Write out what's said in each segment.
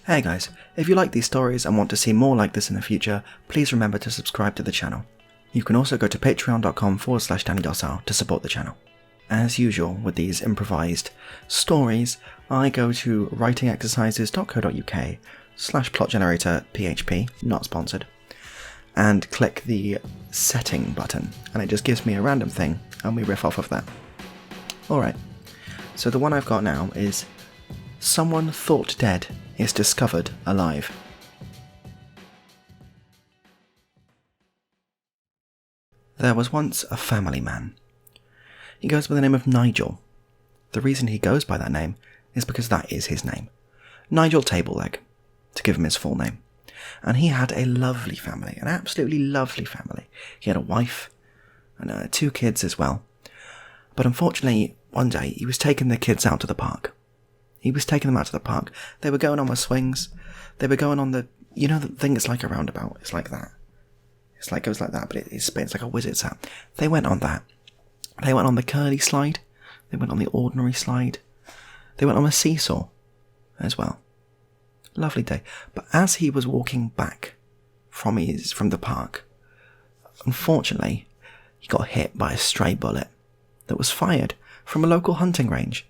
Hey guys, if you like these stories and want to see more like this in the future, please remember to subscribe to the channel. You can also go to patreon.com/DannyDossal to support the channel. As usual with these improvised stories, I go to writingexercises.co.uk/plotgenerator.php, not sponsored, and click the setting button, and it just gives me a random thing, and we riff off of that. Alright, so the one I've got now is Someone Thought Dead is Discovered Alive. There was once a family man. He goes by the name of Nigel. The reason he goes by that name is because that is his name. Nigel Tableleg, to give him his full name. And he had a lovely family, an absolutely lovely family. He had a wife and 2 kids as well. But unfortunately, one day he was taking the kids out to the park. He was taking them out to the park. They were going on the swings. They were going on the, you know, the thing that's like a roundabout. It's like that. It's like, goes like that, but it spins like a wizard's hat. They went on that. They went on the curly slide. They went on the ordinary slide. They went on a seesaw as well. Lovely day. But as he was walking back from the park, unfortunately, he got hit by a stray bullet that was fired from a local hunting range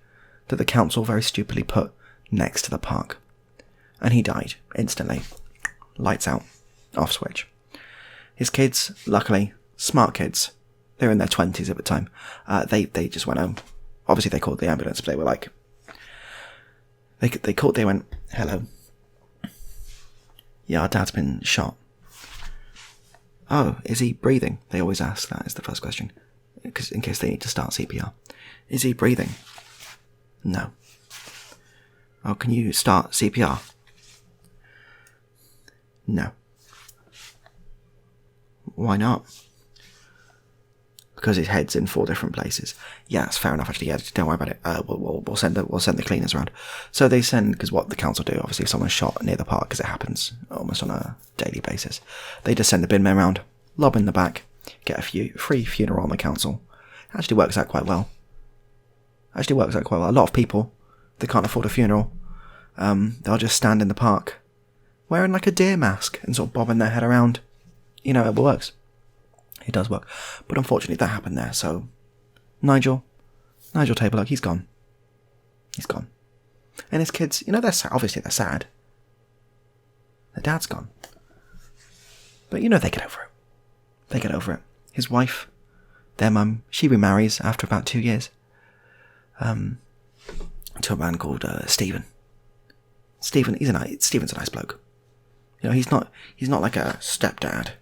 that the council very stupidly put next to the park. And he died instantly. Lights out. Off switch. His kids, luckily, smart kids, they were in their 20s at the time, they just went home. Obviously they called the ambulance, but they were like, they went, hello. Yeah, our dad's been shot. Oh, is he breathing? They always ask that as the first question, because in case they need to start CPR. Is he breathing? No. Oh, can you start CPR? No. Why not? Because his head's in 4 different places. Yeah, that's fair enough, actually. Yeah, don't worry about it. We'll send the cleaners around. So they send, because what the council do, obviously, if someone's shot near the park, because it happens almost on a daily basis, they just send the bin men around, lob in the back, get a free funeral on the council. Actually works out quite well. A lot of people, they can't afford a funeral. They'll just stand in the park, wearing like a deer mask and sort of bobbing their head around. You know, it works. It does work. But unfortunately that happened there, so Nigel Tableleg, he's gone. He's gone. And his kids, you know, obviously they're sad. Their dad's gone. But you know, they get over it. They get over it. His wife, their mum, she remarries after about 2 years. To a man called Stephen. Stephen's a nice bloke. You know, he's not like a stepdad.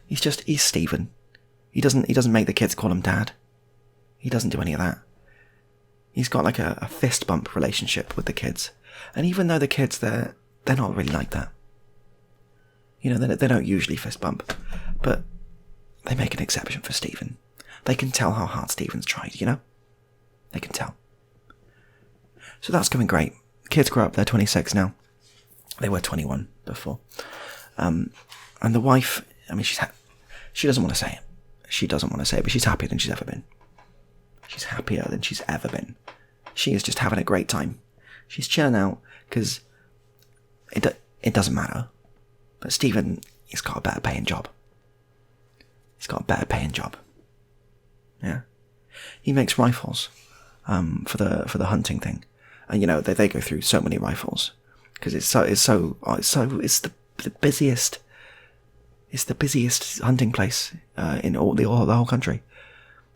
He's Stephen. He doesn't make the kids call him dad. He doesn't do any of that. He's got like a fist bump relationship with the kids. And even though the kids, they're not really like that. You know, they don't usually fist bump. But they make an exception for Stephen. They can tell how hard Stephen's tried, you know? They can tell. So that's going great. Kids grow up, they're 26 now. They were 21 before. And the wife, I mean, she doesn't want to say it. She doesn't want to say it, but she's happier than she's ever been. She's happier than she's ever been. She is just having a great time. She's chilling out, because it doesn't matter. But Stephen, he's got a better paying job. Yeah. He makes rifles. For the hunting thing, and you know they go through so many rifles because it's the busiest hunting place in the whole country.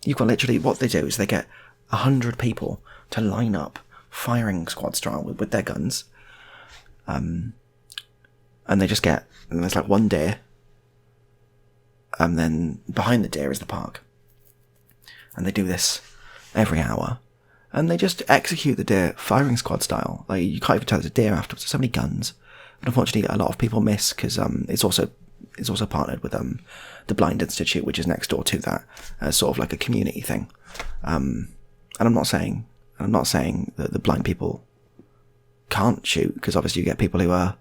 You've got literally, what they do is they get 100 people to line up firing squad style with their guns, and they just and there's like one deer, and then behind the deer is the park, and they do this every hour. And they just execute the deer firing squad style. Like, you can't even tell it's a deer afterwards. There's so many guns. But unfortunately, a lot of people miss because it's also partnered with the Blind Institute, which is next door to that, sort of like a community thing. And I'm not saying that the blind people can't shoot, because obviously you get people who are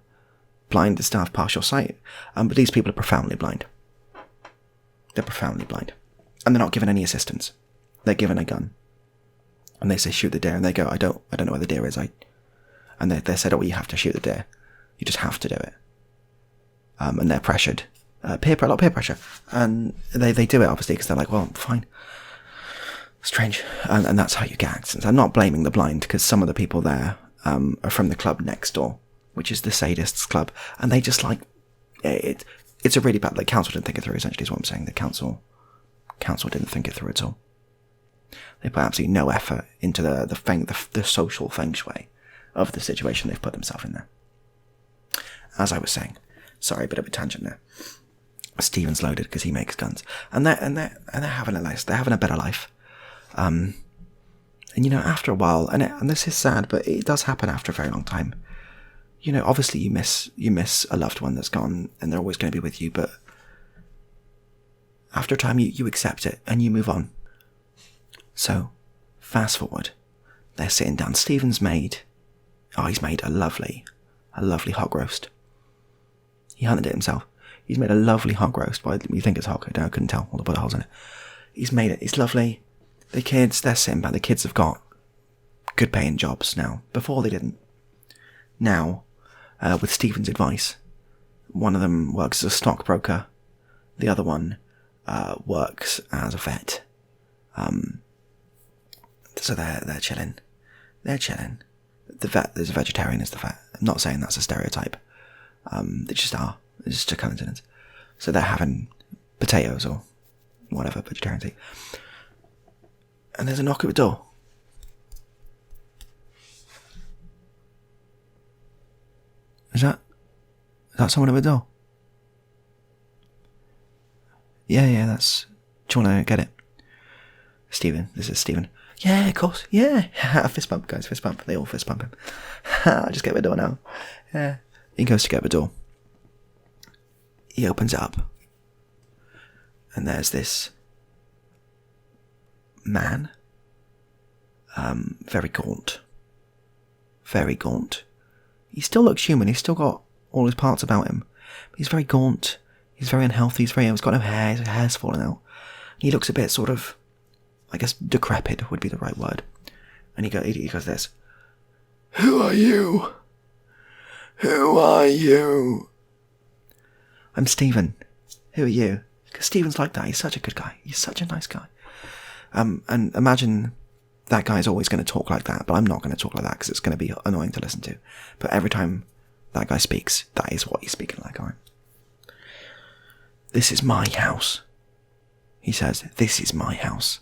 blind that still have partial sight. But these people are profoundly blind. They're profoundly blind, and they're not given any assistance. They're given a gun. And they say, shoot the deer, and they go, I don't know where the deer is. And they said, oh, you have to shoot the deer. You just have to do it. And they're pressured. A lot of peer pressure. And they do it, obviously, because they're like, well, fine. Strange. And that's how you get accidents. I'm not blaming the blind, because some of the people there are from the club next door, which is the Sadists Club. And they just like... It's a really bad... The council didn't think it through, essentially, is what I'm saying. The council didn't think it through at all. They put absolutely no effort into the social feng shui of the situation they've put themselves in there. As I was saying, sorry, a bit of a tangent there. Stephen's loaded because he makes guns, and they're having a life. They're having a better life. And you know, after a while, and this is sad, but it does happen after a very long time. You know, obviously you miss a loved one that's gone, and they're always going to be with you. But after a time, you accept it and you move on. So, fast forward, they're sitting down. Stephen's made a lovely hog roast. He hunted it himself. He's made a lovely hog roast. Well, you think it's hog, I couldn't tell all the bullet holes in it. He's made it. It's lovely. The kids, they're sitting back. The kids have got good paying jobs now. Before they didn't. Now, with Stephen's advice, one of them works as a stockbroker. The other one works as a vet. So they're chilling. They're chilling. The vet, there's a vegetarian as the vet. I'm not saying that's a stereotype. They just are. It's just a coincidence. So they're having potatoes or whatever vegetarians eat. And there's a knock at the door. Is that someone at the door? Yeah, that's... Do you want to get it? Stephen, this is Stephen. Yeah, of course, yeah. Fist bump, guys, fist bump. They all fist bump him. I'll just get the door now. Yeah. He goes to get the door. He opens it up. And there's this man. Very gaunt. Very gaunt. He still looks human. He's still got all his parts about him. But he's very gaunt. He's very unhealthy. He's got no hair. His hair's falling out. He looks a bit sort of, I guess, decrepit would be the right word. And he goes this. Who are you? Who are you? I'm Stephen. Who are you? Because Stephen's like that. He's such a good guy. He's such a nice guy. And imagine that guy's always going to talk like that, but I'm not going to talk like that because it's going to be annoying to listen to. But every time that guy speaks, that is what he's speaking like. All right. This is my house. He says, this is my house.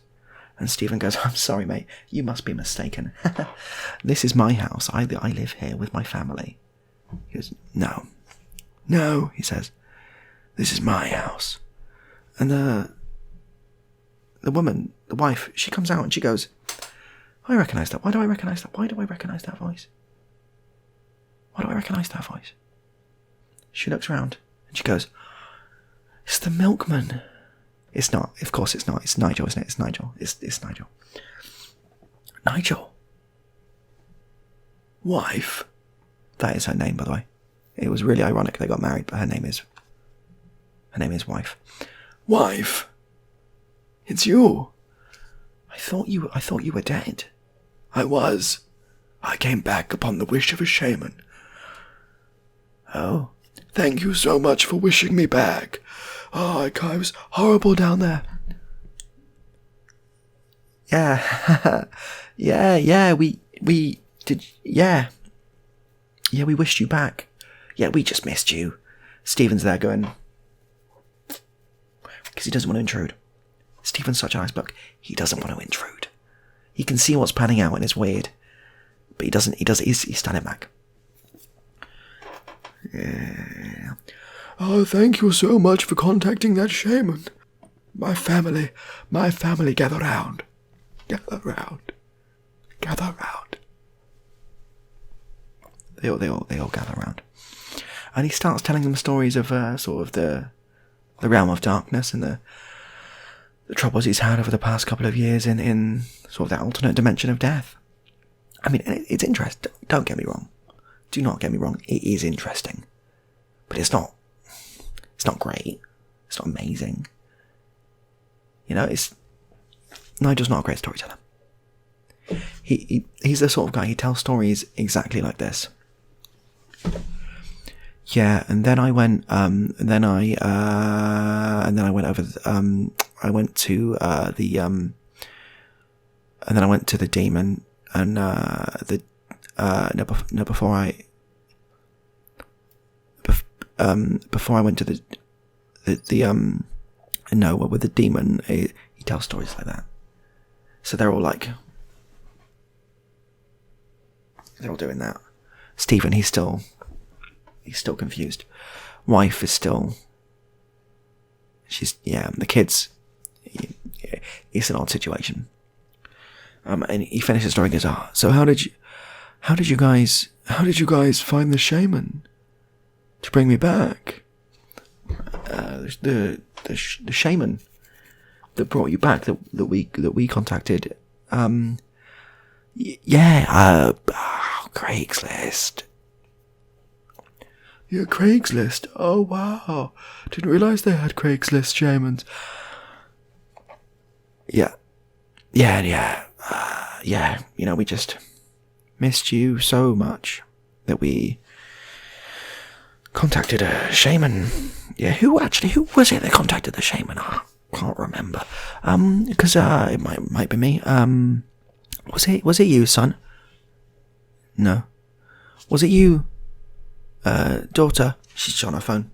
And Stephen goes, I'm sorry, mate. You must be mistaken. This is my house. I live here with my family. He goes, no. No, he says. This is my house. And the woman, the wife, she comes out and she goes, I recognise that. Why do I recognise that? Why do I recognise that voice? Why do I recognise that voice? She looks around and she goes, it's the milkman. It's not. Of course it's not. It's Nigel, isn't it? It's Nigel. It's Nigel. Nigel? Wife? That is her name, by the way. It was really ironic they got married, but her name is Wife. Wife? It's you. I thought you were dead. I was. I came back upon the wish of a shaman. Oh. Thank you so much for wishing me back. Oh, it was horrible down there. Yeah. yeah, we did, yeah. Yeah, we wished you back. Yeah, we just missed you. Stephen's there going, because he doesn't want to intrude. Stephen's such a nice bloke. He doesn't want to intrude. He can see what's panning out and it's weird. But he's standing back. Yeah. Oh, thank you so much for contacting that shaman. My family, gather round. Gather round. Gather round. They all gather round. And he starts telling them stories of sort of the realm of darkness and the troubles he's had over the past couple of years in sort of that alternate dimension of death. I mean, it's interesting. Don't get me wrong. Do not get me wrong. It is interesting. But it's not great. It's not amazing. You know, Nigel's not a great storyteller. He's the sort of guy, he tells stories exactly like this. Yeah, and then I went, and then I went over, I went to, and then I went to the demon, and, before I went to with the demon, he tells stories like that. So they're all doing that. Stephen, he's still confused. Wife is still, the kids, it's an odd situation. And he finishes the story and goes, so how did you guys find the shaman to bring me back? The shaman that brought you back, that we contacted, Craigslist. Yeah, Craigslist. Oh wow, didn't realise they had Craigslist shamans. Yeah. We just missed you so much that we contacted a shaman. Yeah, who was it that contacted the shaman? I can't remember. Because it might be me. Was it you, son? No. Was it you, daughter? She's on her phone.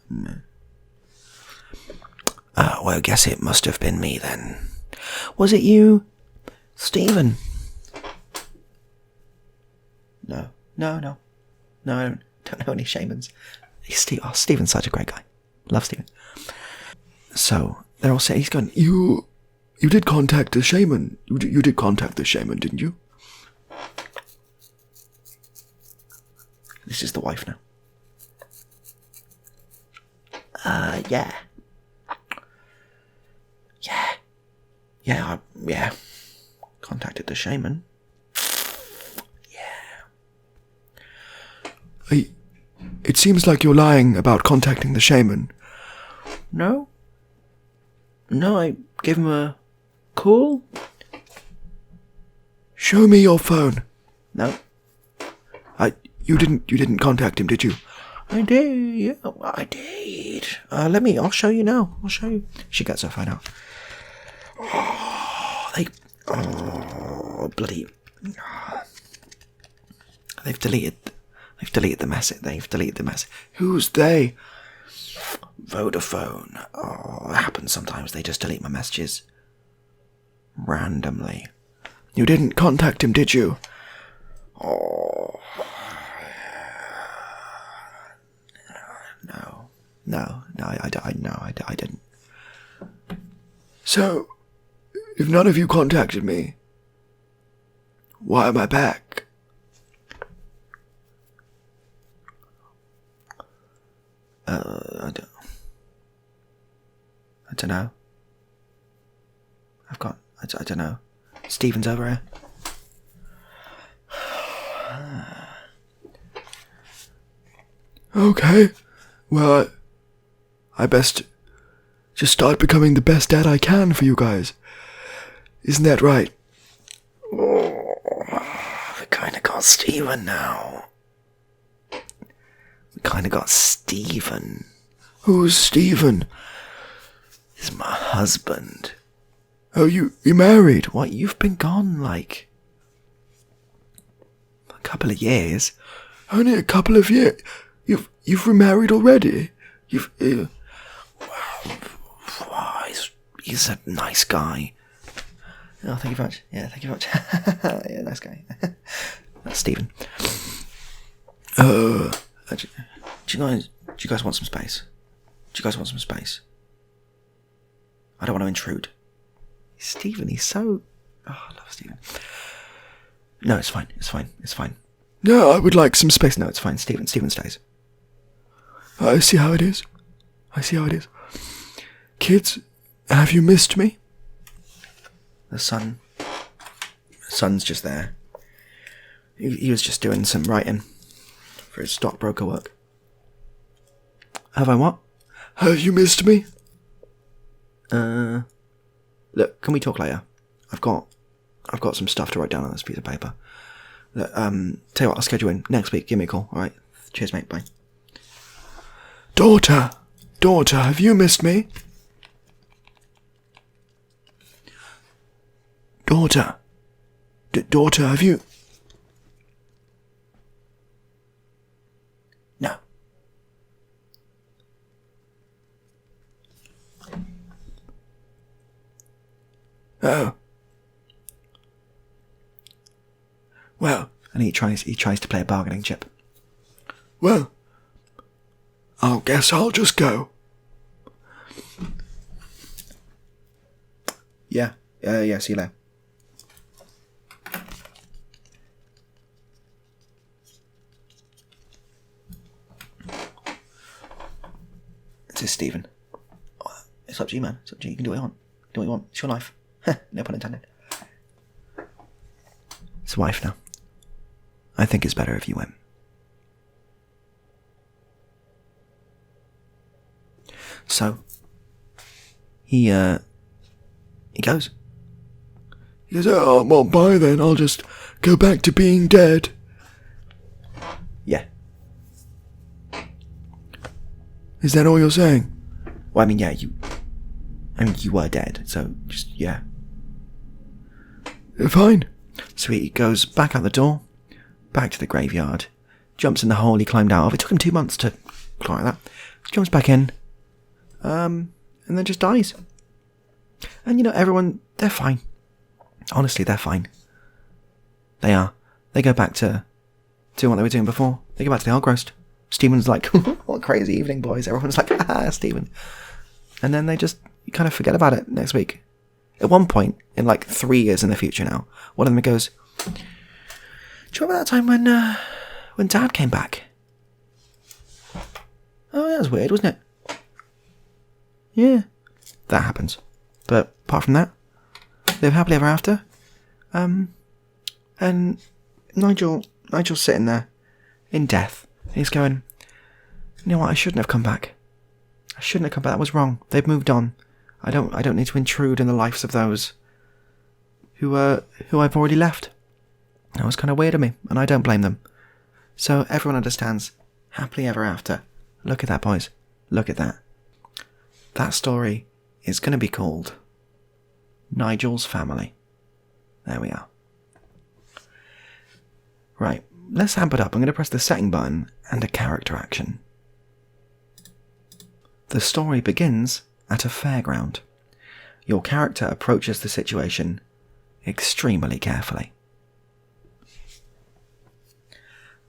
No. Well, I guess it must have been me then. Was it you, Stephen? No. I don't know any shamans. Stephen's such a great guy. Love Stephen. So they're all saying, he's going, You did contact the shaman. You did contact the shaman, didn't you? This is the wife now. Yeah. Yeah. Contacted the shaman. Yeah. It seems like you're lying about contacting the shaman. No, I gave him a call. Show me your phone. No. You didn't contact him, did you? I did, yeah, I did. I'll show you now. I'll show you. She gets her phone out. Bloody. They've deleted the message. Who's they? Vodafone. Oh, it happens sometimes. They just delete my messages. Randomly. You didn't contact him, did you? Oh. No, I didn't. So, if none of you contacted me, why am I back? I don't know. I don't know. Stephen's over here. Okay. Well, I best just start becoming the best dad I can for you guys. Isn't that right? Oh, we kinda got Stephen now. Who's Stephen? He's my husband. Oh, you married? What, you've been gone, a couple of years? Only a couple of years? You've remarried already? He's a nice guy. Oh, thank you very much. Yeah, thank you very much. Yeah, nice guy. That's Stephen. Do you guys want some space? I don't want to intrude. Stephen, he's so... Oh, I love Stephen. No, it's fine. No, I would like some space. No, it's fine. Stephen stays. I see how it is. Kids, have you missed me? The son's just there. He was just doing some writing for his stockbroker work. Have I what? Have you missed me? Look, can we talk later? I've got some stuff to write down on this piece of paper. Look, tell you what, I'll schedule in next week. Give me a call. All right. Cheers, mate. Bye. Daughter, have you missed me? Daughter, have you... No. Oh. Well, and he tries to play a bargaining chip. Well, I guess I'll just go. Yeah, see you later. This is Stephen. It's up to you, man. It's up to you. You can do what you want. Do what you want. It's your life. No pun intended. It's wife now. I think it's better if you went. So, he goes. He goes, oh, well, bye then. I'll just go back to being dead. Yeah. Is that all you're saying? Well, I mean, yeah, you were dead, so just, yeah. Fine. So he goes back out the door, back to the graveyard, jumps in the hole he climbed out of. It took him 2 months to climb like that. Jumps back in, and then just dies. And, everyone, they're fine. Honestly, they're fine. They are. They go back to doing what they were doing before. They go back to the hog roast. Stephen's like, what a crazy evening, boys. Everyone's like, Stephen. And then they just kind of forget about it next week. At one point, in like 3 years in the future now, one of them goes, do you remember that time when Dad came back? Oh, that was weird, wasn't it? Yeah. That happens. But apart from that, they live happily ever after. And Nigel's sitting there in death. And he's going, you know what, I shouldn't have come back. I shouldn't have come back. That was wrong. They've moved on. I don't need to intrude in the lives of those who I've already left. That was kind of weird of me, and I don't blame them. So everyone understands. Happily ever after. Look at that, boys. Look at that. That story is going to be called Nigel's Family. There we are. Right, let's amp it up. I'm going to press the setting button and a character action. The story begins at a fairground. Your character approaches the situation extremely carefully.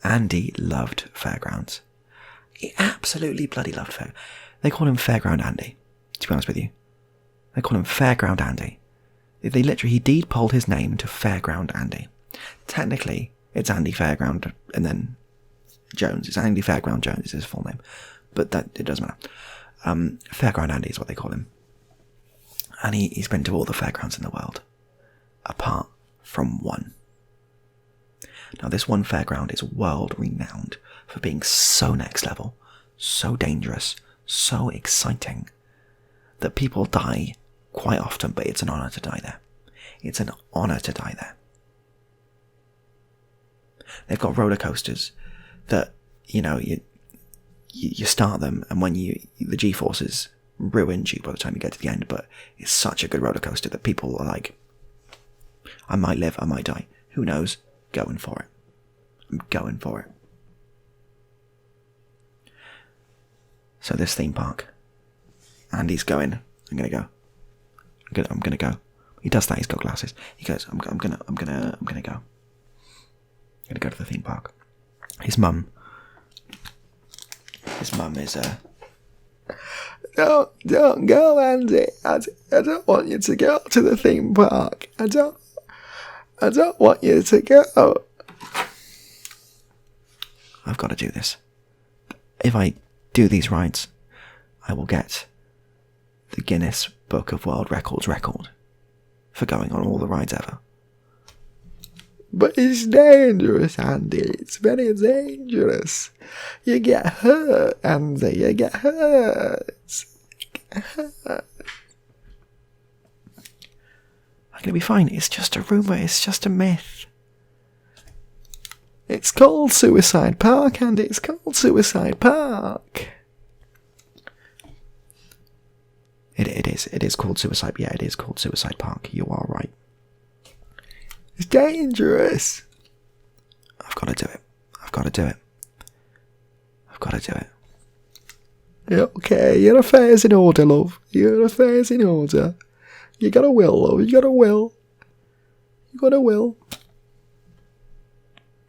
Andy loved fairgrounds. He absolutely bloody loved fairgrounds. They call him Fairground Andy, to be honest with you. They call him Fairground Andy. He deed-polled his name to Fairground Andy. Technically, it's Andy Fairground and then Jones. It's Andy Fairground Jones is his full name. But it doesn't matter. Fairground Andy is what they call him. And he's been to all the fairgrounds in the world. Apart from one. Now this one fairground is world renowned for being so next level, so dangerous, so exciting, that people die quite often, but it's an honour to die there. It's an honour to die there. They've got roller coasters that, you start them, and when the G-forces ruined you by the time you get to the end, but it's such a good roller coaster that people are like, I might live, I might die. Who knows? Going for it. I'm going for it. So this theme park, Andy's going. I'm gonna go. I'm gonna go. He does that. He's got glasses. He goes. I'm gonna go. I'm gonna go to the theme park. His mum is Don't go, Andy. I don't want you to go to the theme park. I don't want you to go. I've got to do this. If I do these rides, I will get the Guinness Book of World Records record for going on all the rides ever. But it's dangerous, Andy. It's very dangerous. You get hurt, Andy. You get hurt. I'm going to be fine. It's just a rumour. It's just a myth. It's called Suicide Park, Andy. It's called Suicide Park. It is called Suicide. Yeah, it is called Suicide Park. You are right. It's dangerous. I've got to do it. I've got to do it. I've got to do it. Okay, your affairs in order, love. Your affairs in order. You got a will, love. You got a will. You got a will.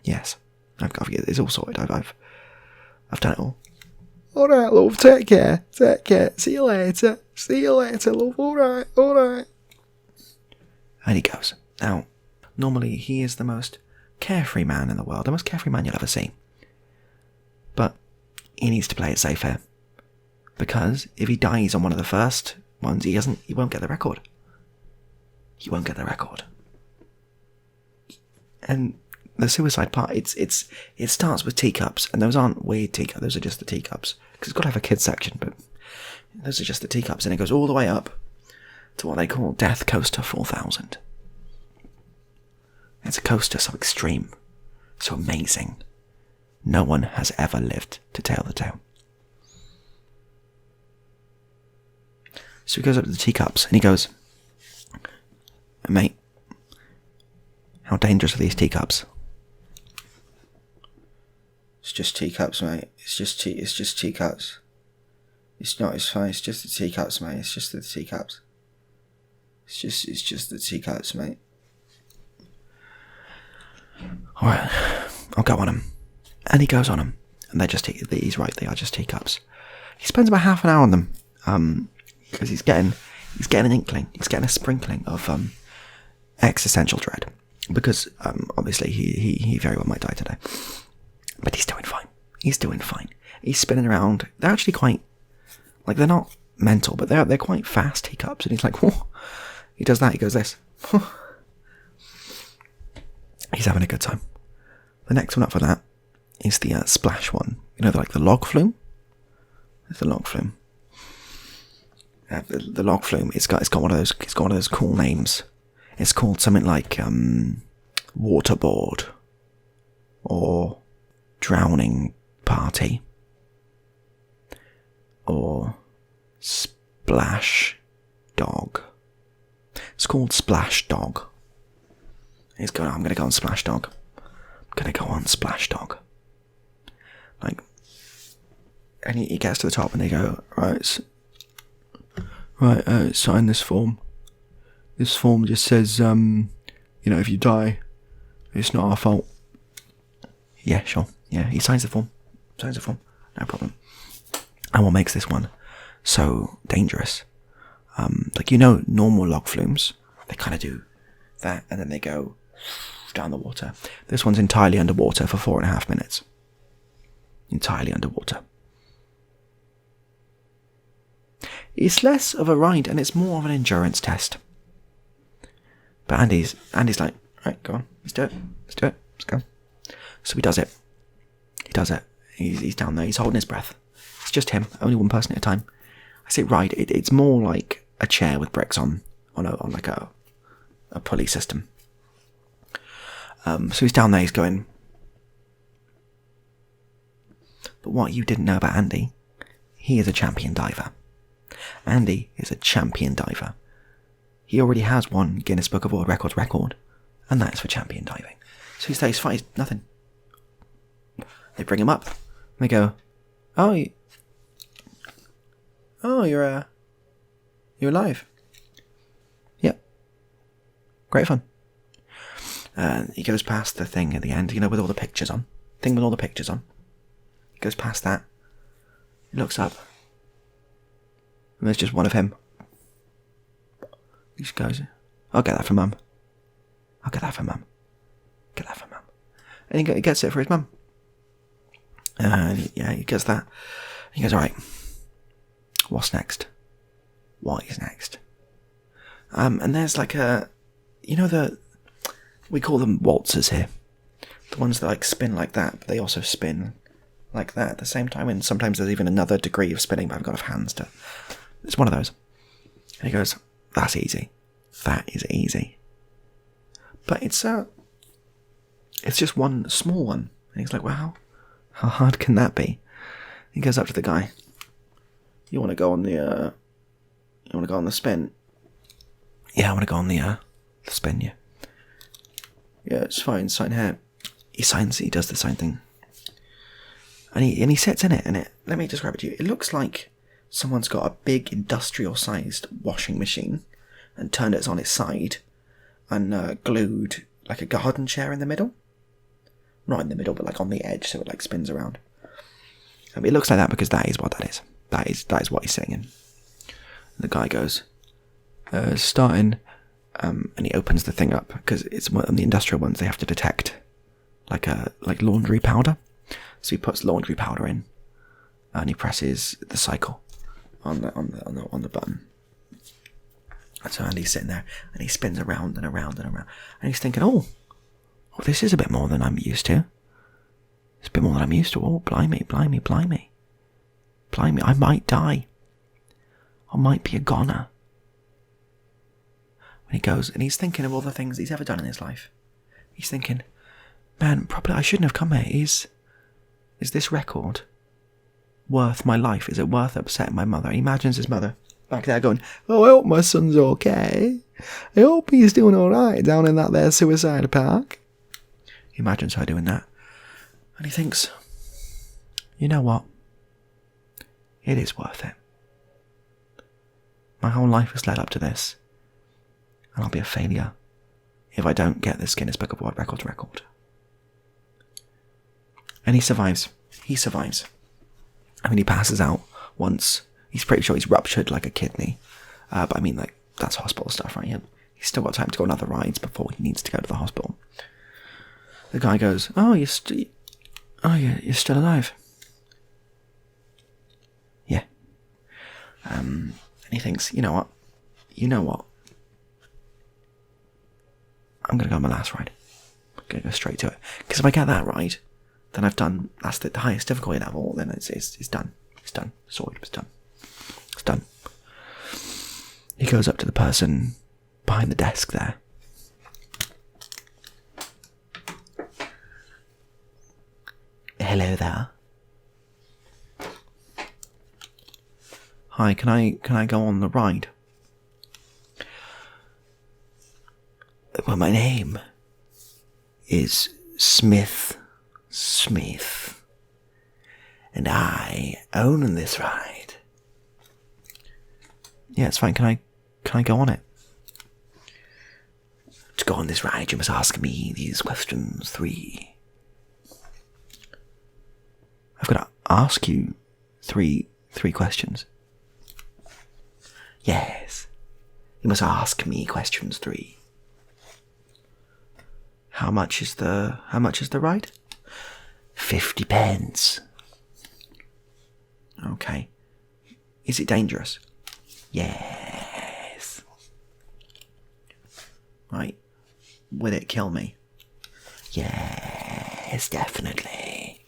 Yes, it's all sorted. I've done it all. All right, love. Take care. Take care. See you later. See you later, love. All right. All right. And he goes. Now, normally he is the most carefree man in the world, the most carefree man you'll ever see. But he needs to play it safe here, because if he dies on one of the first ones, he won't get the record. He won't get the record. And the suicide part, it starts with teacups, and those aren't weird teacups, those are just the teacups, because it's got to have a kids section, but those are just the teacups, and it goes all the way up to what they call Death Coaster 4000. It's a coaster so extreme, so amazing, no one has ever lived to tell the tale. So he goes up to the teacups, and he goes, mate, how dangerous are these teacups? It's just teacups, mate. It's just teacups. It's fine. It's just the teacups, mate. It's just the teacups. It's just the teacups, mate. Alright, I'll go on him. And he goes on them. And he's right, they are just teacups. He spends about half an hour on them. Because he's getting an inkling, he's getting a sprinkling of existential dread. Because obviously he very well might die today. But he's doing fine. He's doing fine. He's spinning around. They're actually quite, like, they're not mental, but they're quite fast teacups. And he's like, whoa. He does that, he goes this. He's having a good time. The next one up for that is the splash one. You know, like the log flume? It's the log flume. The log flume, it's got one of those cool names. It's called something like waterboard or drowning party or splash dog. It's called Splash Dog. I'm gonna go on Splash Dog. Like, and he gets to the top and they go, right, sign this form. This form just says, if you die, it's not our fault. Yeah, sure. Yeah, he signs the form. No problem. And what makes this one so dangerous? Normal log flumes, they kind of do that, and then they go down the water. This one's entirely underwater for 4.5 minutes. Entirely underwater. It's less of a ride and it's more of an endurance test. But Andy's like, right, go on, let's do it, let's go. So he does it. He's down there, he's holding his breath. It's just him, only one person at a time. I say ride, it's more like a chair with bricks on like a pulley system. So he's down there, he's going. But what you didn't know about Andy, he is a champion diver. Andy is a champion diver. He already has one Guinness Book of World Records record, and that is for champion diving. So he stays fine, nothing. They bring him up, and they go, you're alive. Yep. Great fun. He goes past the thing at the end, with all the pictures on. Thing with all the pictures on. He goes past that. He looks up. And there's just one of him. He just goes, I'll get that for Mum. And he gets it for his mum. He gets that. He goes, alright. What's next? What is next? And there's like we call them waltzers here. The ones that spin like that, but they also spin like that at the same time, and sometimes there's even another degree of spinning, but I've got enough hands to... It's one of those. And he goes, that's easy. That is easy. But it's just one small one. And he's like, wow, how hard can that be? He goes up to the guy. You want to go on the You want to go on the spin? Yeah, I want to go on the spin, yeah. Yeah, it's fine. Sign here. He does the sign thing. And he sits in it, and let me describe it to you. It looks like someone's got a big industrial-sized washing machine and turned it on its side and glued like a garden chair in the middle. Not in the middle, but like on the edge, so it like spins around. It looks like that because that is what that is. That is what he's saying. And the guy goes, starting, and he opens the thing up because it's one of the industrial ones. They have to detect like laundry powder. So he puts laundry powder in, and he presses the cycle on the button. And so Andy's sitting there, and he spins around and around and around, and he's thinking, "Oh, this is a bit more than I'm used to. It's a bit more than I'm used to. Oh, blimey, blimey, blimey, blimey! I might die. I might be a goner." When he goes, and he's thinking of all the things he's ever done in his life. He's thinking, "Man, probably I shouldn't have come here. Is this record worth my life? Is it worth upsetting my mother?" He imagines his mother back there going, "Oh, I hope my son's okay. I hope he's doing alright down in that there suicide park." He imagines her doing that. And he thinks, you know what? It is worth it. My whole life has led up to this. And I'll be a failure if I don't get this Guinness Book of World Records record. And he survives. He survives. I mean, he passes out once. He's pretty sure he's ruptured like a kidney. But I mean, like, that's hospital stuff, right? He's still got time to go on other rides before he needs to go to the hospital. The guy goes, "Oh, you're still alive." Yeah. And he thinks, you know what? I'm going to go on my last ride. I'm going to go straight to it. Because if I get that right, then that's the highest difficulty level, then it's done. It's done. Sorted, it's done. It's done. He goes up to the person behind the desk there. "Hello there. Hi, can I go on the ride?" "Well, my name is Smith, and I own this ride." "Yeah, it's fine. Can I go on it?" "To go on this ride, you must ask me these questions 3. I've got to ask you three questions." "Yes, you must ask me questions 3. How much is the ride?" 50 pence. "Okay. Is it dangerous?" "Yes." "Right. Will it kill me?" "Yes, definitely."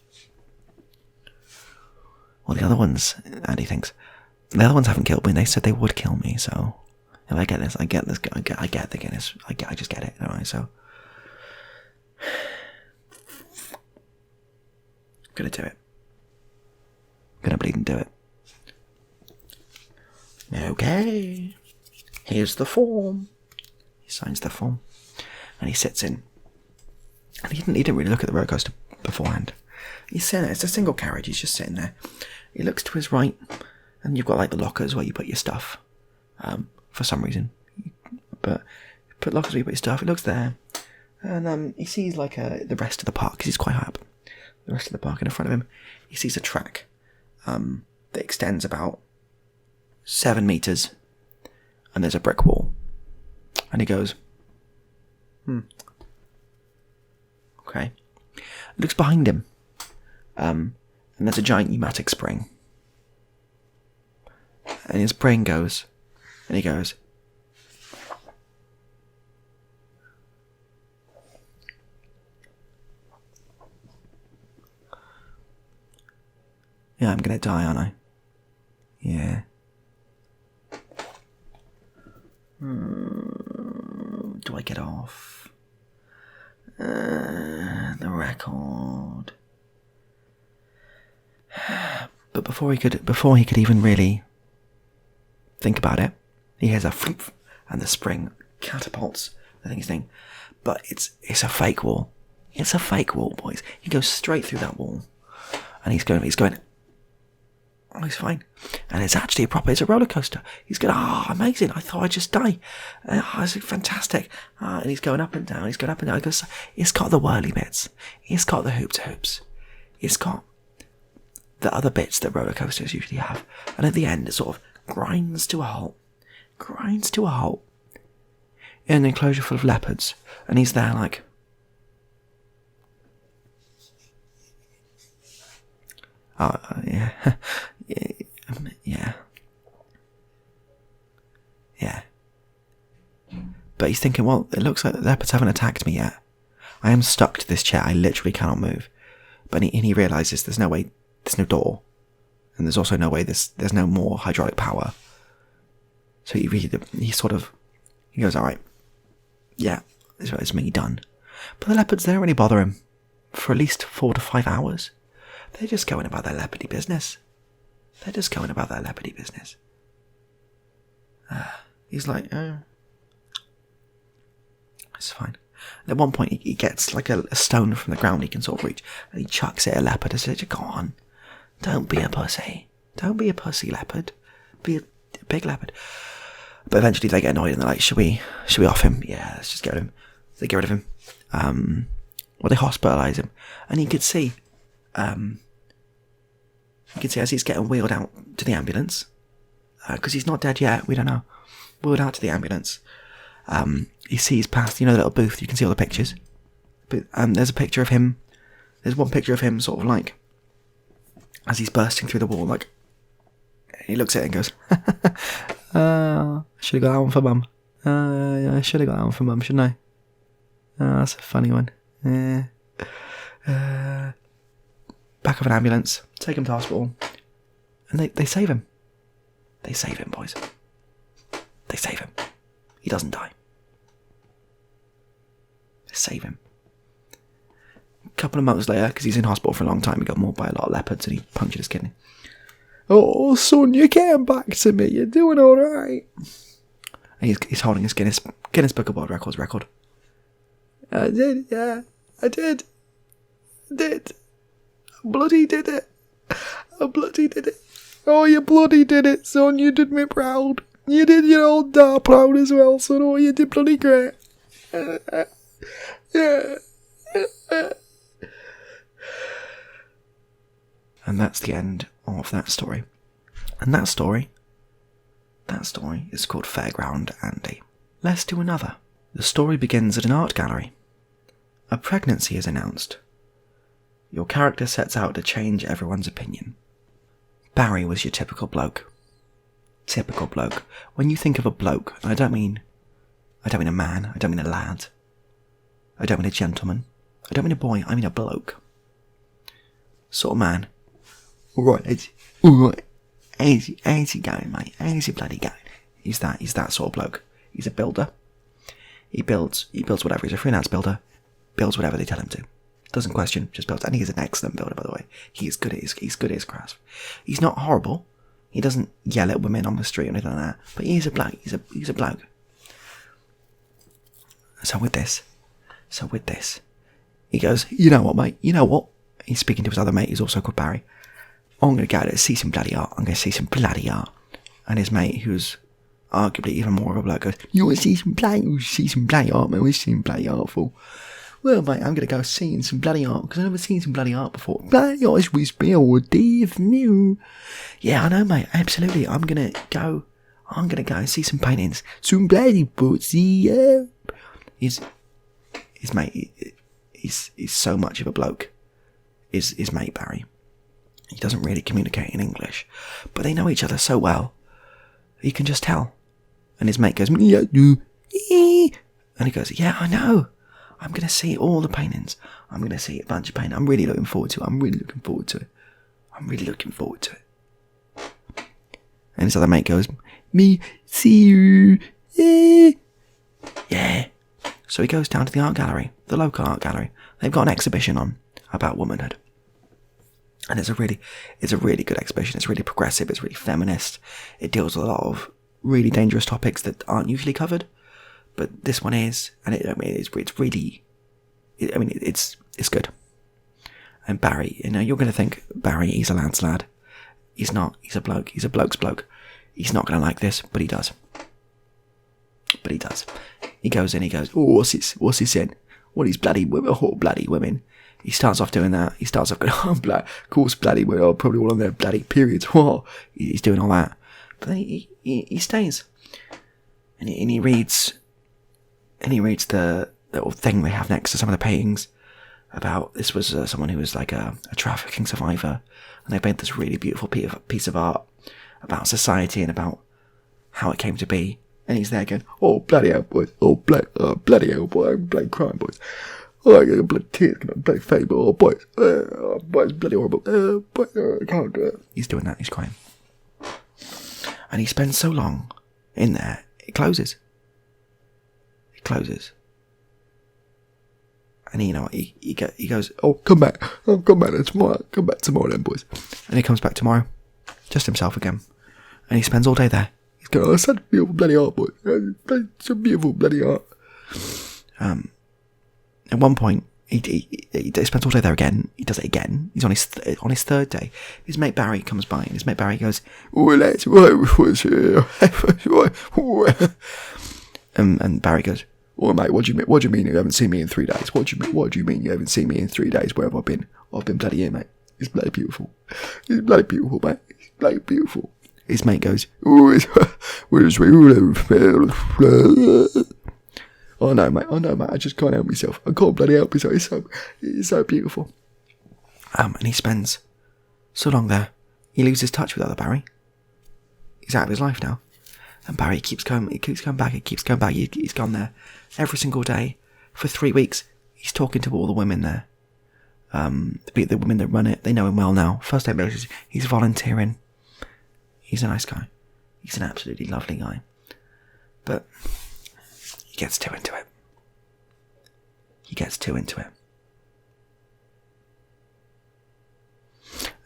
Well, the other ones, Andy thinks, the other ones haven't killed me. They said they would kill me, so if I get this, I get the Guinness. I just get it, don't I? So I'm gonna do it. I'm gonna bleed and do it. "Okay, here's the form." He signs the form, and he sits in. And he didn't really look at the roller coaster beforehand. He's sitting there. It's a single carriage. He's just sitting there. He looks to his right, and you've got like the lockers where you put your stuff. For some reason, but you put lockers where you put your stuff. He looks there, and he sees like the rest of the park because he's quite high up. The rest of the park, and in front of him, he sees a track that extends about 7 meters, and there's a brick wall. And he goes, okay. Looks behind him, and there's a giant pneumatic spring. And his brain goes, and he goes, yeah, I'm gonna die, aren't I? Yeah. Do I get off? The record. But before he could even really think about it, He hears a flump, and the spring catapults the thing. But it's a fake wall. It's a fake wall, boys. He goes straight through that wall, and he's going. Oh, he's fine. And it's actually it's a roller coaster. He's going, amazing. I thought I'd just die. It's fantastic. And he's going up and down. He goes, it's got the whirly bits. It's got the hoops. It's got the other bits that roller coasters usually have. And at the end, it sort of grinds to a halt. In an enclosure full of leopards. And he's there like... yeah. But he's thinking, well, it looks like the leopards haven't attacked me yet. I am stuck to this chair. I literally cannot move. But he realises there's no way, there's no door. And there's also no way there's no more hydraulic power. So he goes, alright, yeah, it's me done. But the leopards, they don't really bother him for at least 4 to 5 hours. They're just going about their leopardy business. He's like, oh, it's fine. And at one point, he gets like a stone from the ground he can sort of reach, and he chucks it at a leopard and says, go on, don't be a pussy. Don't be a pussy leopard. Be a big leopard. But eventually they get annoyed and they're like, should we off him? Yeah, let's just get rid of him. They get rid of him. They hospitalise him. And you could see, as he's getting wheeled out to the ambulance, because he's not dead yet, we don't know, wheeled out to the ambulance, he sees past, the little booth, you can see all the pictures. But there's one picture of him sort of like, as he's bursting through the wall, like, he looks at it and goes, I should have got that one for Mum. Yeah, I should have got that one for Mum, shouldn't I? That's a funny one. Back of an ambulance, take him to hospital, and they save him. They save him, boys. They save him. He doesn't die. They save him. A couple of months later, because he's in hospital for a long time, he got mauled by a lot of leopards and he punctured his kidney. Oh, son, you're getting back to me. You're doing all right. And he's holding his Guinness Book of World Records record. I did, yeah. I did. I bloody did it. Oh, you bloody did it, son. You did me proud. You did your old dad proud as well, son. Oh, you did bloody great. Yeah. And that's the end of that story. And that story is called Fairground Andy. Let's do another. The story begins at an art gallery. A pregnancy is announced. Your character sets out to change everyone's opinion. Barry was your typical bloke. Typical bloke. When you think of a bloke, and I don't mean a man, I don't mean a lad, I don't mean a gentleman, I don't mean a boy, I mean a bloke. Sort of man. Alright, how's it going, mate? How's it bloody going? He's that sort of bloke. He's a builder. He builds whatever. He's a freelance builder. Builds whatever they tell him to. Doesn't question, just builds. And he's an excellent builder, by the way. He's good at his craft. He's not horrible. He doesn't yell at women on the street or anything like that. But he's a bloke. He's a bloke. So with this, he goes, you know what, mate? You know what? He's speaking to his other mate, who's also called Barry. I'm going to go to see some bloody art. And his mate, who's arguably even more of a bloke, goes, you want to see some bloody art, man? We're seeing bloody art for. Well, mate, I'm going to go see some bloody art, because I've never seen some bloody art before. Bloody art was built new. Yeah, I know, mate, absolutely. I'm going to go and see some paintings. Some bloody boots, yeah. His mate, he's so much of a bloke. His mate, Barry. He doesn't really communicate in English, but they know each other so well, he can just tell. And his mate goes, yeah, and he goes, yeah, I know. I'm going to see all the paintings. I'm going to see a bunch of paintings. I'm really looking forward to it. And his other mate goes, me see you. Yeah. So he goes down to the art gallery, the local art gallery. They've got an exhibition on about womanhood. And it's a really good exhibition. It's really progressive. It's really feminist. It deals with a lot of really dangerous topics that aren't usually covered, but this one is, and it's really, it's good. And Barry, you're going to think Barry, he's a lad's lad. He's not. He's a bloke. He's a bloke's bloke. He's not going to like this, but he does. He goes in. He goes, oh, what's he saying? What these bloody women? Oh, bloody women. He starts off doing that. He starts off going, oh, of course, bloody women are probably all on their bloody periods. Whoa. He's doing all that. But then he stays. And he reads the little thing they have next to some of the paintings about, this was someone who was like a trafficking survivor. And they paint this really beautiful piece of art about society and about how it came to be. And he's there going, oh, bloody hell, boys. Oh, bloody hell, boy. I'm bloody crying, boys. Oh, I got bloody tears coming out bloody face. Oh, boys. Boys, bloody horrible. Boys, I can't do it. He's doing that. He's crying. And he spends so long in there, it closes. And he goes, oh, come back. Oh, come back tomorrow. Come back tomorrow then, boys. And he comes back tomorrow. Just himself again. And he spends all day there. He's going, oh, such beautiful bloody art, boys. Such beautiful bloody art. At one point, he spends all day there again. He does it again. He's on his third day. His mate Barry comes by, and his mate Barry goes, oh, lads, and Barry goes, oh, mate, what do you mean you haven't seen me in 3 days? What do you mean you haven't seen me in 3 days? Where have I been? I've been bloody here, mate. It's bloody beautiful. It's bloody beautiful, mate. It's bloody beautiful. His mate goes, oh, oh no, mate. I just can't help myself. I can't bloody help myself. It's so beautiful. And he spends so long there. He loses touch with other Barry. He's out of his life now. And Barry keeps going back. He's gone there every single day for 3 weeks. He's talking to all the women there. The women that run it, they know him well now. First day basis, he's volunteering. He's a nice guy. He's an absolutely lovely guy. But he gets too into it.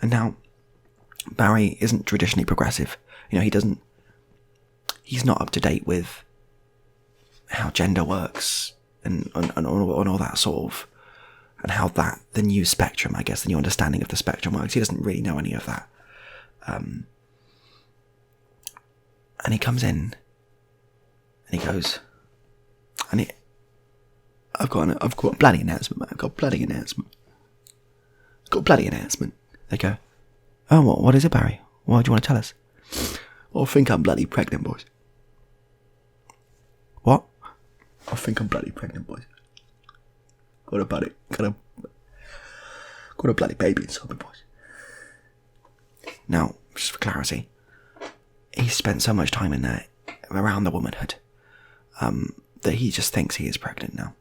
And now, Barry isn't traditionally progressive. He's not up to date with how gender works and all that sort of, and how the new spectrum, I guess, the new understanding of the spectrum works. He doesn't really know any of that. And he comes in, and he goes, I've got a bloody announcement, mate. I've got a bloody announcement. They go, oh, what is it, Barry? What do you want to tell us? I think I'm bloody pregnant, boys. What? I think I'm bloody pregnant, boys. Got a bloody baby inside me, boys. Now, just for clarity, he spent so much time in there around the womanhood that he just thinks he is pregnant now.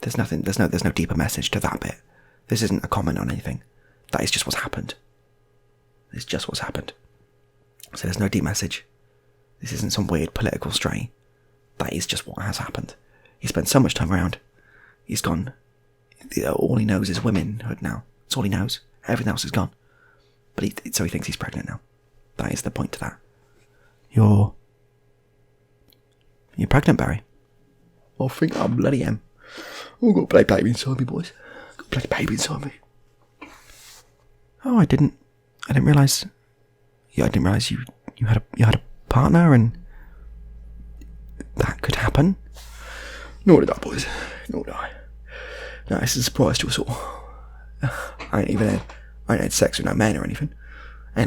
There's no deeper message to that bit. This isn't a comment on anything. That is just what's happened. It's just what's happened. So there's no deep message. This isn't some weird political stray. That is just what has happened. He spent so much time around. He's gone. All he knows is womanhood now. That's all he knows. Everything else is gone. So he thinks he's pregnant now. That is the point to that. You're pregnant, Barry. I think I bloody am. I've got a bloody baby inside me, boys. I've got a bloody baby inside me. Oh, I didn't realise. Yeah, I didn't realise you had a partner and that could happen. Nor did I, boys. Nor did I. No, this is a surprise to us all. I ain't had sex with no man or anything. I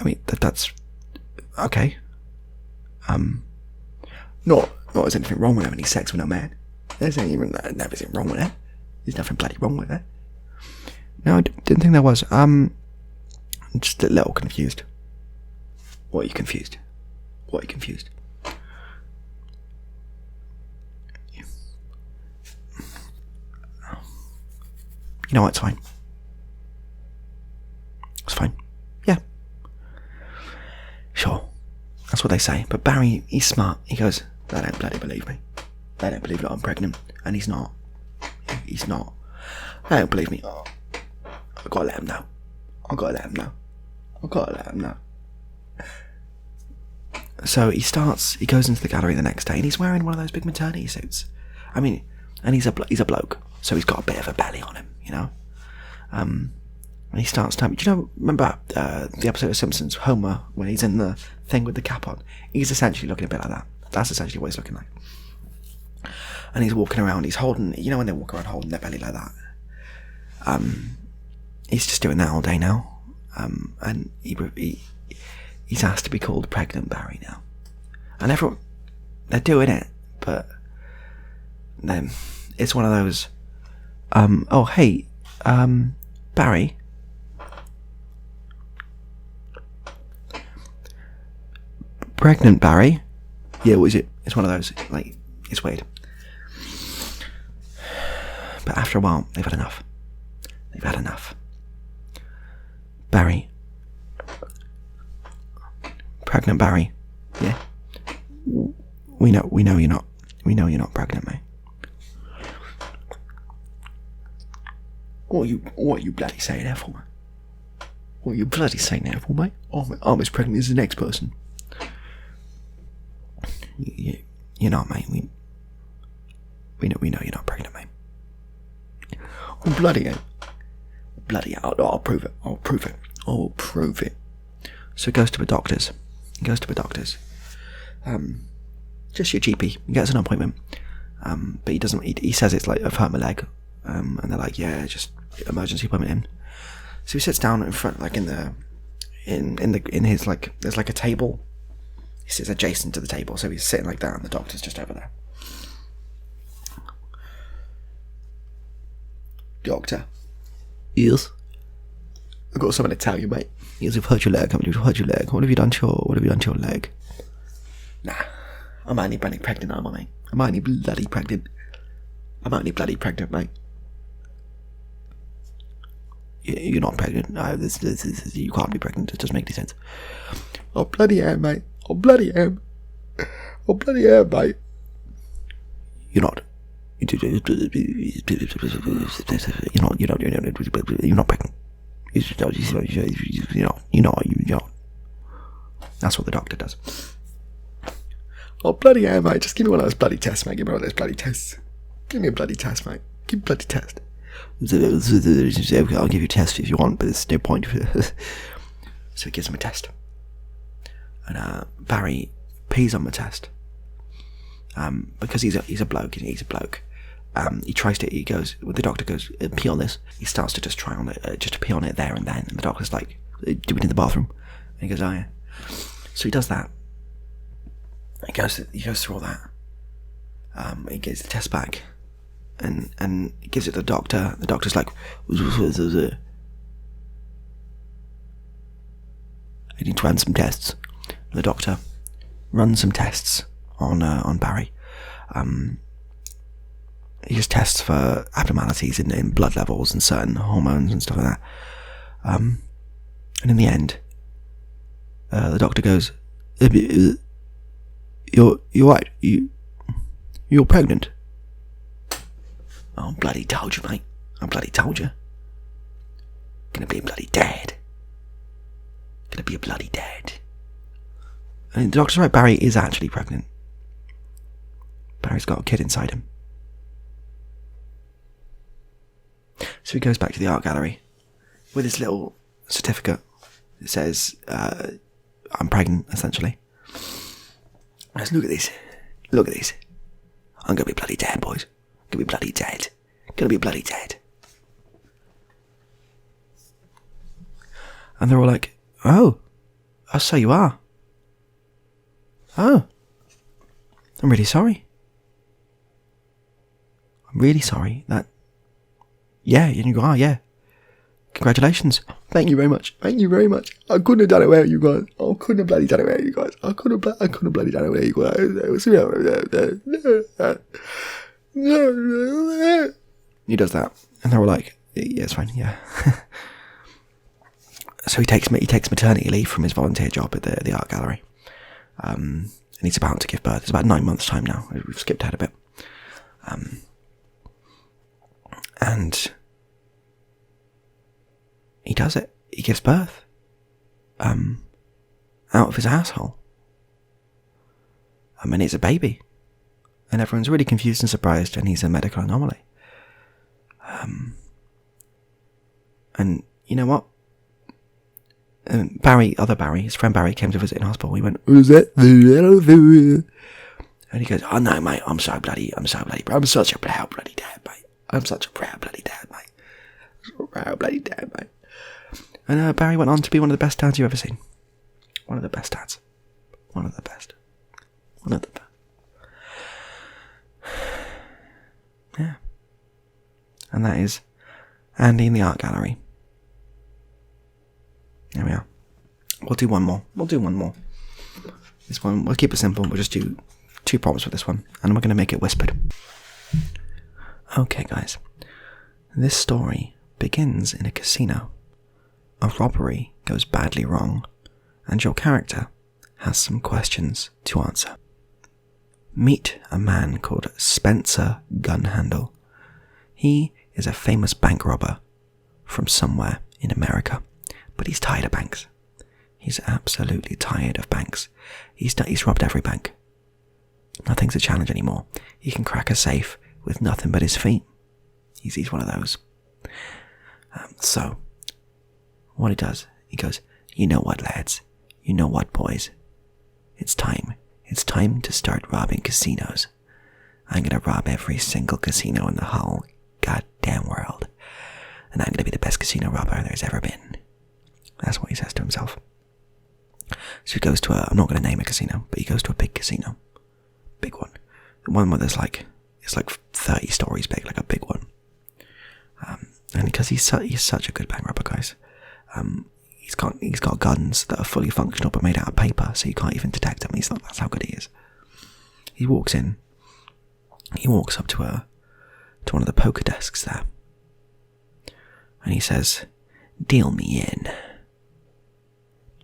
mean, that's okay. Not there's anything wrong with having any sex with no man. There's anything wrong with that. There's nothing bloody wrong with that. No, I didn't think there was. I'm just a little confused. What are you confused? You know what, it's fine. It's fine. Yeah. Sure. That's what they say. But Barry, he's smart. He goes, they don't bloody believe me. They don't believe that I'm pregnant. And he's not. They don't believe me. I've got to let him know. I've got to let him know. I've got to let him know. So he goes into the gallery the next day, and he's wearing one of those big maternity suits. I mean, and he's a bloke, so he's got a bit of a belly on him, you know. And he starts to, remember the episode of Simpsons, Homer, when he's in the thing with the cap on? He's essentially looking a bit like that. That's essentially what he's looking like. And he's walking around, he's holding, you know when they walk around holding their belly like that? He's just doing that all day now. And he's asked to be called Pregnant Barry now. And everyone, they're doing it, but then it's one of those, oh hey, Barry, Pregnant Barry? Yeah, what is it? It's one of those, like, it's weird. But after a while, they've had enough. They've had enough. Barry. Pregnant Barry. Yeah. We know you're not. We know you're not pregnant, mate. What are you bloody saying that for, mate? What are you bloody saying that for, mate? I'm as pregnant as the next person. You're not, mate. We know you're not pregnant, mate. Oh, bloody hell. Bloody hell. I'll prove it. I'll prove it. So he goes to a doctor's. Just your GP. He gets an appointment. But he doesn't. He says it's like I've hurt my leg. And they're like, yeah, just emergency appointment in. So he sits down in front, like in his like, there's like a table. He sits adjacent to the table, so he's sitting like that, and the doctor's just over there. Doctor. Yes. I've got something to tell you, mate. Yes, you've hurt your leg, haven't you? You've hurt your leg. What have you done to your leg? Nah. I'm only bloody pregnant, am I, mate? I'm only bloody pregnant, mate. You're not pregnant. No, this, you can't be pregnant. It doesn't make any sense. I bloody am, mate. I bloody am, mate. You're not. You're not pregnant. You're not. That's what the doctor does. Oh, bloody am, mate. Just give me one of those bloody tests, mate. Give me one of those bloody tests. Give me a bloody test, mate. Give me a bloody test. I'll give you a test if you want, but there's no point. So he gives him a test. And Barry pees on the test. Because he's a bloke. The doctor goes, pee on this. He starts to just try on it, just to pee on it there and then. And the doctor's like, do it in the bathroom. And he goes, oh yeah. So he does that. He goes through all that. He gets the test back. And he gives it to the doctor. The doctor's like, I need to run some tests. And the doctor runs some tests on Barry. He just tests for abnormalities in blood levels and certain hormones and stuff like that. And in the end, the doctor goes, "You're right. You're pregnant." Oh, bloody told you, mate. I bloody told you. Gonna be a bloody dad. And the doctor's right. Barry is actually pregnant. Barry's got a kid inside him. So he goes back to the art gallery with his little certificate. It says, I'm pregnant, essentially. Let's look at this. I'm gonna be bloody dead, boys. Gonna be bloody dead. And they're all like, oh, so you are. Oh, I'm really sorry. That, yeah, you are, yeah. Congratulations. Thank you very much. I couldn't have done it without you guys. I couldn't have bloody done it without you guys. He does that, and they're all like, yeah, it's fine, yeah. So he takes maternity leave from his volunteer job at the art gallery. And he's about to give birth. It's about 9 months' time now. We've skipped ahead a bit. And he gives birth out of his asshole. And it's a baby. And everyone's really confused and surprised, and he's a medical anomaly. And you know what? Other Barry, his friend Barry, came to visit in hospital. He went, "Is that the?" And he goes, "Oh no, mate, I'm so bloody, I'm such a proud bloody dad, mate. I'm such a proud bloody dad, mate. So proud bloody dad, mate." And Barry went on to be one of the best dads you've ever seen. One of the best dads. One of the best. One of the best. Yeah. And that is Andy in the art gallery. There we are. We'll do one more. This one, we'll keep it simple. We'll just do 2 prompts for this one. And we're going to make it whispered. Okay, guys. This story begins in a casino. A robbery goes badly wrong. And your character has some questions to answer. Meet a man called Spencer Gunhandle. He is a famous bank robber from somewhere in America. But he's tired of banks. He's absolutely tired of banks. He's robbed every bank. Nothing's a challenge anymore. He can crack a safe with nothing but his feet. He's one of those. So, what he does, he goes, "You know what, lads? You know what, boys? It's time. It's time to start robbing casinos. I'm going to rob every single casino in the whole goddamn world. And I'm going to be the best casino robber there's ever been." That's what he says to himself. So he goes to I'm not going to name a casino, but he goes to a big casino. Big one. The one where it's like 30 stories big, like a big one. And because he's such a good bank robber, guys, he's got guns that are fully functional but made out of paper, so you can't even detect them. That's how good he is. He walks in. He walks up to one of the poker desks there. And he says, "Deal me in.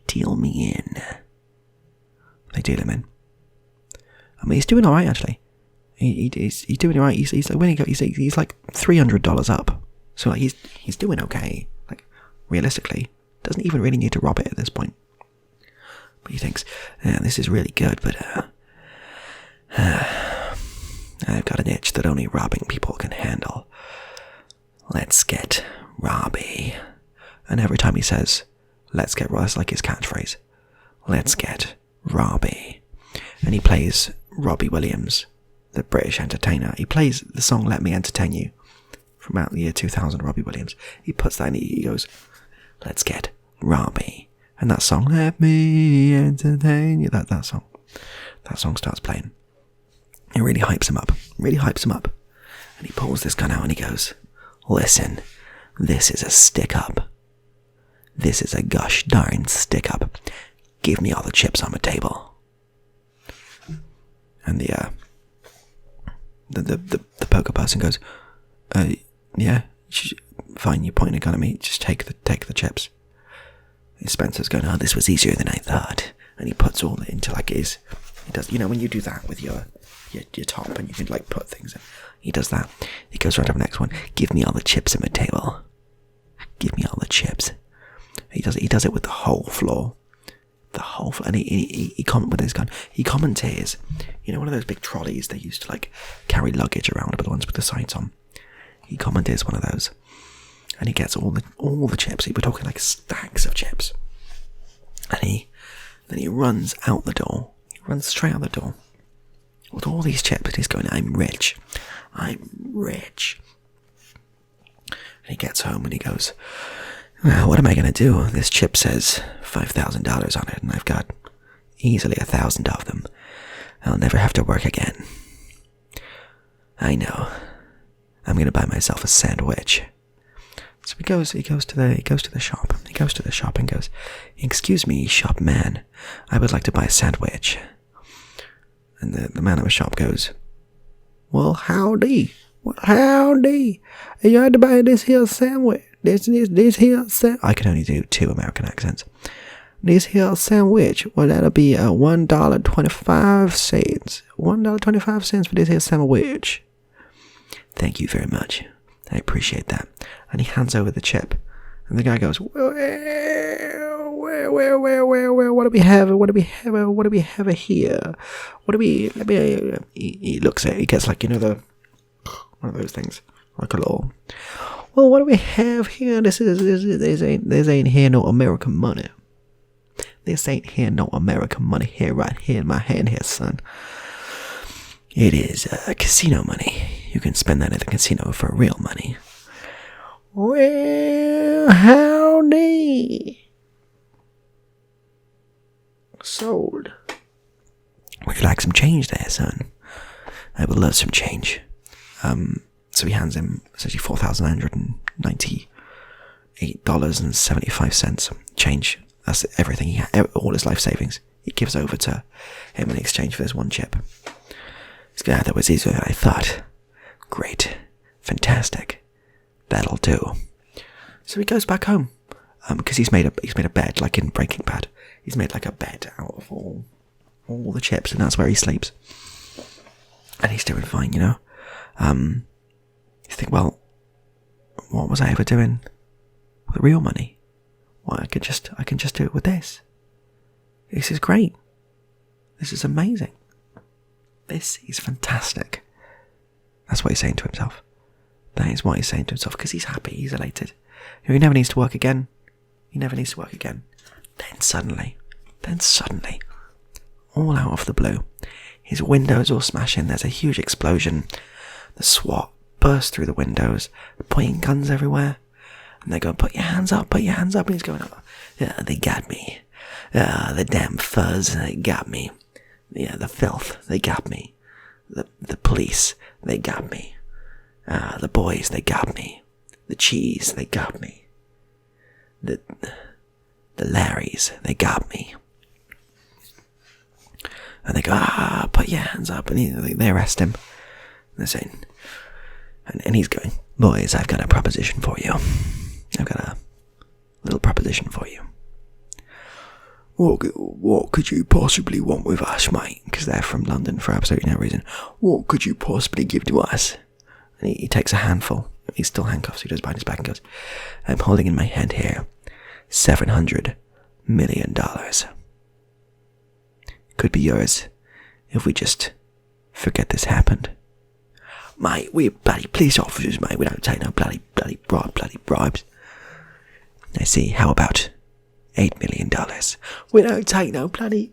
Deal me in." They deal him in. I mean, he's doing alright, actually. He's doing alright. He's like $300 up. So like, he's doing okay. Like, realistically, doesn't even really need to rob it at this point. But he thinks, "Yeah, this is really good, but I've got an itch that only robbing people can handle. Let's get Robbie." And every time he says, "Let's get Robbie," that's like his catchphrase. "Let's get Robbie." And he plays Robbie Williams, the British entertainer. He plays the song "Let Me Entertain You" from about the year 2000, Robbie Williams. He puts that in, he goes, "Let's get Robbie." And that song, "Let Me Entertain You," that song starts playing. It really hypes him up. And he pulls this gun out and he goes, "Listen, this is a stick-up. This is a gosh darn stick-up. Give me all the chips on the table." And the poker person goes, "Yeah, fine, you're pointing a gun at me, just take the chips." And Spencer's going, "Oh, this was easier than I thought." And he puts all it into like his, he does, you know, when you do that with your top and you can like put things in. He does that. He goes right to the next one. "Give me all the chips on the table. Give me all the chips." He does it with the whole floor. And he with his gun. He commentates, you know, one of those big trolleys they used to like carry luggage around, but the ones with the sides on. He commentates one of those, and he gets all the chips. We're talking like stacks of chips. And then he runs out the door. He runs straight out the door with all these chips, and he's going, "I'm rich. I'm rich." And he gets home and he goes, "Well, what am I going to do? This chip says $5,000 on it, and I've got easily 1,000 of them. I'll never have to work again. I know. I'm going to buy myself a sandwich." So he goes to the shop. He goes to the shop and goes, "Excuse me, shop man, I would like to buy a sandwich." And the man at the shop goes, "Well, howdy. You had to buy this here sandwich. This here sandwich." I can only do 2 American accents. "This here sandwich, well, that'll be $1.25. $1.25 for this here sandwich." "Thank you very much. I appreciate that." And he hands over the chip. And the guy goes, where, what do we have? What do we have? What do we have here? What do we, he looks at it, he gets like, one of those things, like a little, well, what do we have here? This ain't here no American money. This ain't here no American money here, right here in my hand here, son. It is casino money. You can spend that at the casino for real money. Well, howdy. Sold. Would you like some change there, son? I would love some change. So he hands him essentially $4,998.75 change. That's everything he had, all his life savings. He gives over to him in exchange for this one chip. That was easier than I thought. Great. Fantastic. That'll do. So he goes back home. Because he's made a bed, like in Breaking Bad. He's made like a bed out of all the chips, and that's where he sleeps. And he's doing fine, You think, well, what was I ever doing with real money? Well, I can just do it with this. This is great. This is amazing. This is fantastic. That's what he's saying to himself. That is what he's saying to himself, because he's happy, he's elated. He never needs to work again. Then suddenly, all out of the blue, his windows all smash in, there's a huge explosion. The SWAT burst through the windows, pointing guns everywhere. And they go, put your hands up. And he's going, oh, yeah, they got me. The damn fuzz, they got me. Yeah, the filth, they got me. The police, they got me. The boys, they got me. The cheese, they got me. The Larrys, they got me. And they go, put your hands up. And they arrest him. And they're saying, and he's going, boys, I've got a proposition for you. I've got a little proposition for you. What could you possibly want with us, mate? Because they're from London for absolutely no reason. What could you possibly give to us? And he takes a handful. He's still handcuffed, so he goes behind his back and goes, I'm holding in my hand here $700 million. Could be yours if we just forget this happened. Mate, we're bloody police officers, mate. We don't take no bloody bribes. I see, how about $8 million? We don't take no bloody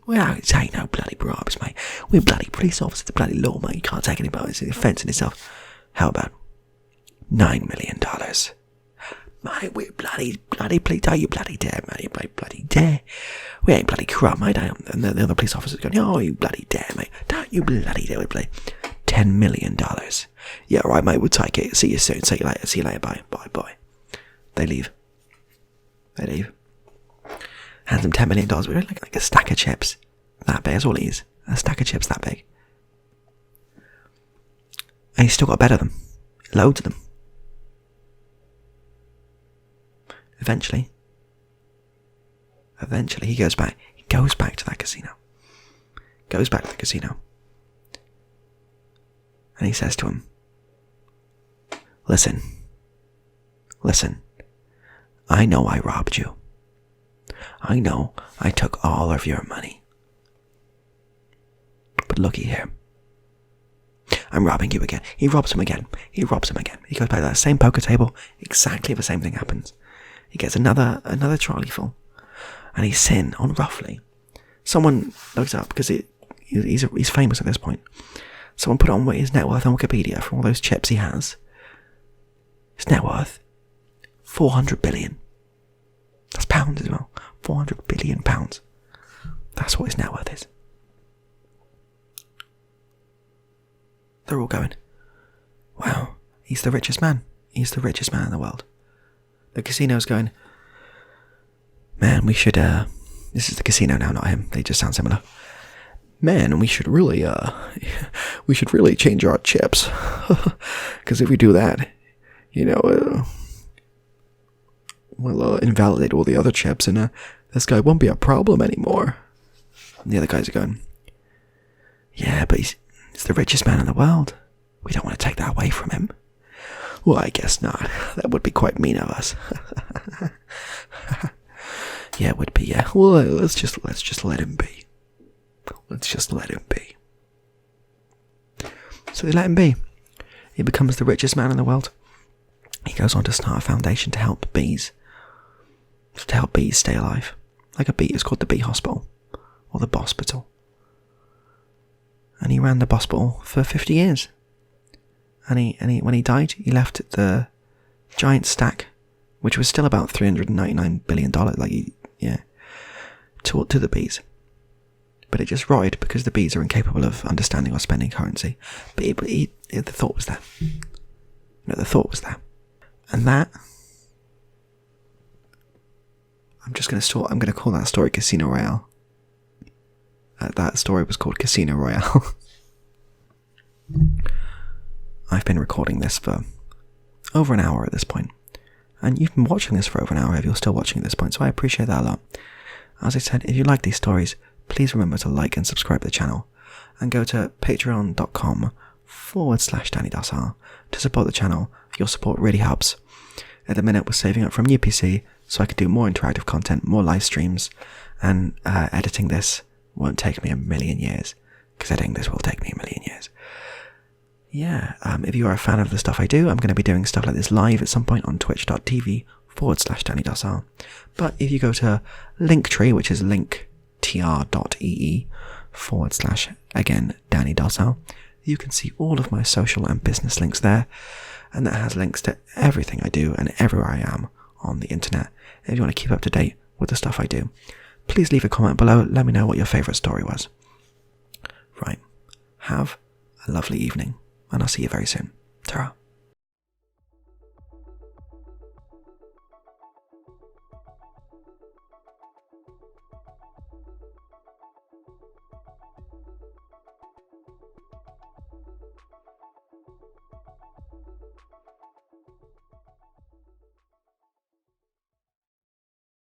bribes, mate. We're bloody police officers, the bloody law, mate. You can't take anybody. It's an offence in itself. How about $9 million? Mate, we're bloody police. Don't you bloody dare, mate. You bloody dare. We ain't bloody corrupt, mate. And the other police officers going, oh, you bloody dare, mate. Don't you bloody dare. We bloody $10 million. Yeah, all right, mate. We'll take it. See you soon. See you later. Bye. They leave. Hands them $10 million. We're like a stack of chips. That big. That's all it is. A stack of chips that big. And he's still got a bed of them. Loads of them. Eventually he goes back. He goes back to that casino. And he says to him, Listen. I know I robbed you. I know I took all of your money. But looky here. I'm robbing you again. He robs him again. He goes back to that same poker table. Exactly the same thing happens. He gets another trolley full. And he's sitting on roughly. Someone looks up, because he's famous at this point. Someone put on his net worth on Wikipedia for all those chips he has. His net worth, 400 billion. That's pounds as well. 400 billion pounds. That's what his net worth is. They're all going, wow, he's the richest man. He's the richest man in the world. The casino's going, man, we should, this is the casino now, not him. They just sound similar. Man, we should really change our chips. Because if we do that, we'll invalidate all the other chips, and this guy won't be a problem anymore. And the other guys are going, yeah, but he's the richest man in the world. We don't want to take that away from him. Well, I guess not. That would be quite mean of us. Yeah, it would be, yeah. Well, let's just let him be. Let's just let him be. So they let him be. He becomes the richest man in the world. He goes on to start a foundation to help bees. To help bees stay alive. Like a bee, it's called the Bee Hospital. Or the Bospital. And he ran the Bospital for 50 years. And when he died, he left the giant stack, which was still about $399 billion, to the bees. But it just rotted because the bees are incapable of understanding or spending currency. But the thought was there. The thought was there. And that, I'm going to call that story Casino Royale. That story was called Casino Royale. I've been recording this for over an hour at this point. And you've been watching this for over an hour if you're still watching at this point, so I appreciate that a lot. As I said, if you like these stories, please remember to like and subscribe to the channel. And go to patreon.com/DannyDossR to support the channel. Your support really helps. At the minute, we're saving up from new PC so I can do more interactive content, more live streams, and editing this won't take me a million years, because editing this will take me a million years. Yeah, if you are a fan of the stuff I do, I'm going to be doing stuff like this live at some point on twitch.tv/DannyDossR. But if you go to Linktree, which is linktr.ee/, Danny Dossar, you can see all of my social and business links there, and that has links to everything I do and everywhere I am on the internet. If you want to keep up to date with the stuff I do, please leave a comment below. Let me know what your favourite story was. Right. Have a lovely evening, and I'll see you very soon. Ta-ra.